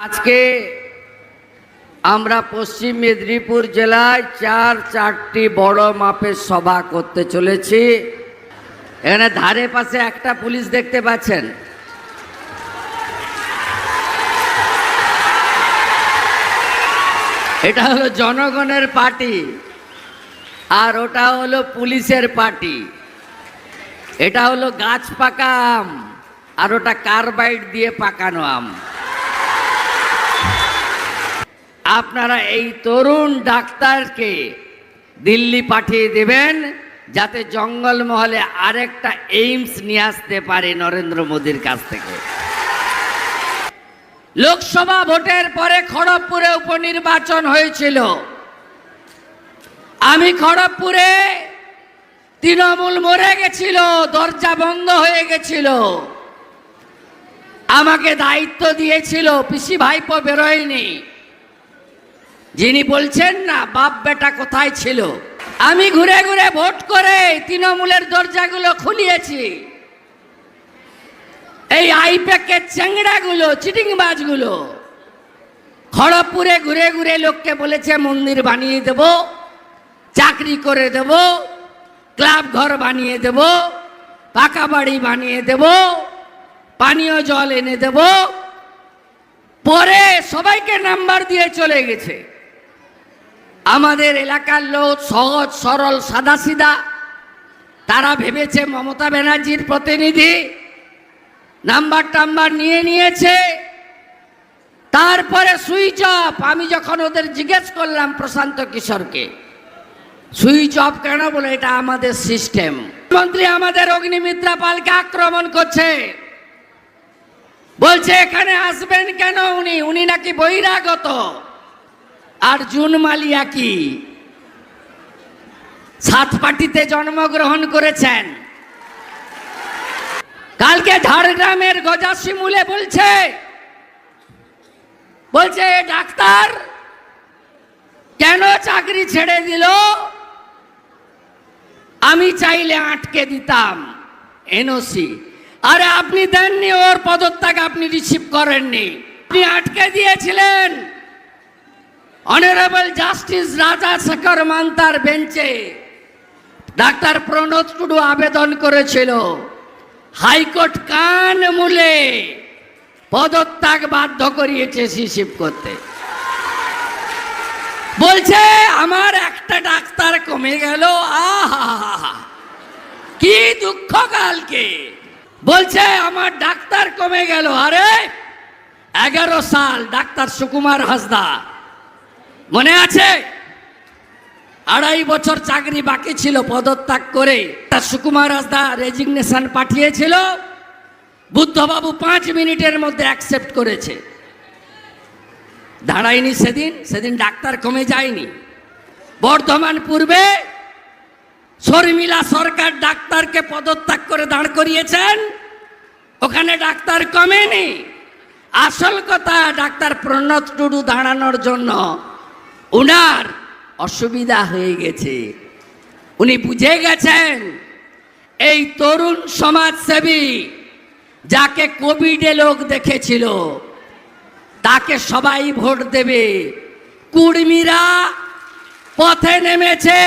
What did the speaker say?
আজকে আমরা পশ্চিম মেদিনীপুর জেলায় চারটি বড় মাপের সভা করতে চলেছি। এখানে ধারে পাশে একটা পুলিশ দেখতে পাচ্ছেন। এটা হলো জনগণের পার্টি আর ওটা হলো পুলিশের পার্টি। এটা হলো গাছ পাকা আম আর ওটা কার্বাইড দিয়ে পাকানো আম। আপনারা এই তরুণ ডাক্তারকে দিল্লি পাঠিয়ে দেবেন যাতে জঙ্গলমহলে আরেকটা এইমস নিয়ে আসতে পারে নরেন্দ্র মোদীর কাছ থেকে। লোকসভা ভোটের পরে খড়গপুরে উপনির্বাচন হয়েছিল। আমি খড়গপুরে তৃণমূল মরে গেছিল, দরজা বন্ধ হয়ে গেছিল। আমাকে দায়িত্ব দিয়েছিল, পিসি ভাইপো বেরোয়নি। যিনি বলছেন না বাপ বেটা কোথায় ছিল, আমি ঘুরে ঘুরে ভোট করে তৃণমূলের দরজাগুলো খুলিয়েছি। এই আইপ্যাকের চ্যাংড়াগুলো, চিটিংবাজগুলো খড়গপুরে ঘুরে ঘুরে লোককে বলেছে মন্দির বানিয়ে দেব, চাকরি করে দেব, ক্লাব ঘর বানিয়ে দেব, পাকা বাড়ি বানিয়ে দেব, পানীয় জল এনে দেব। পরে সবাইকে নাম্বার দিয়ে চলে গেছে। আমাদের এলাকার লোক সহজ সরল সাদাসিধা, তারা ভেবেছে মমতা ব্যানার্জির প্রতিনিধি, নাম্বার টাম্বার নিয়ে নিয়েছে। তারপরে সুইচ অফ। আমি যখন ওদের জিজ্ঞেস করলাম প্রশান্ত কিশোরকে সুইচ অফ কেন, বলে এটা আমাদের সিস্টেম। মন্ত্রী আমাদের অগ্নিমিত্রা পালকে আক্রমণ করছে, বলছে এখানে আসবেন কেন উনি নাকি বহিরাগত। আর জুন মালিয়া কি সাতপাটিতে জন্মগ্রহণ করেছেন। কালকে ঝাড়গ্রামের গজাশিমুলে বলছে ডাক্তার কেন চাকরি ছেড়ে দিল, আমি চাইলে আটকে দিতাম এনওসি। আরে আপনি দেননি, ওর পদত্যাগ আপনি রিসিভ করেননি, আপনি আটকে দিয়েছিলেন। অনারেবল জাস্টিস রাজা শেখর মান্তার বেঞ্চে ডাক্তার প্রণত টুডু আবেদন করেছিল, হাইকোর্ট কান মুলে পদত্যাগ বাধ্য করিয়েছে রিসিভ করতে। বলছে আমার একটা ডাক্তার কমে গেল, আহা কি দুঃখ। কালকে বলছে আমার ডাক্তার কমে গেল। আরে 11 সাল ডাক্তার সুকুমার হাসদা, মনে আছে? 2.5 বছর চাকরি বাকি ছিল, পদত্যাগ করে সুকুমার হাসদা রেজিগনেশন পাঠিয়েছিল। বুদ্ধবাবু 5 মিনিটের মধ্যে অ্যাকসেপ্ট করেছে। দাঁড়ায়নি সেদিন ডাক্তার কমে যায়নি। বর্ধমান পূর্বে শর্মিলা সরকার ডাক্তারকে পদত্যাগ করে দাঁড় করিয়েছেন, ওখানে ডাক্তার কমেনি। আসল কথা, ডাক্তার প্রণত টুডু দাঁড়ানোর জন্য উনার অসুবিধা হয়ে গেছে। উনি বুঝে গেছেন এই তরুণ সমাজসেবী যাকে কোভিডে লোক দেখেছিল তাকে সবাই ভোট দেবে। কুর্মীরা পথে নেমেছে।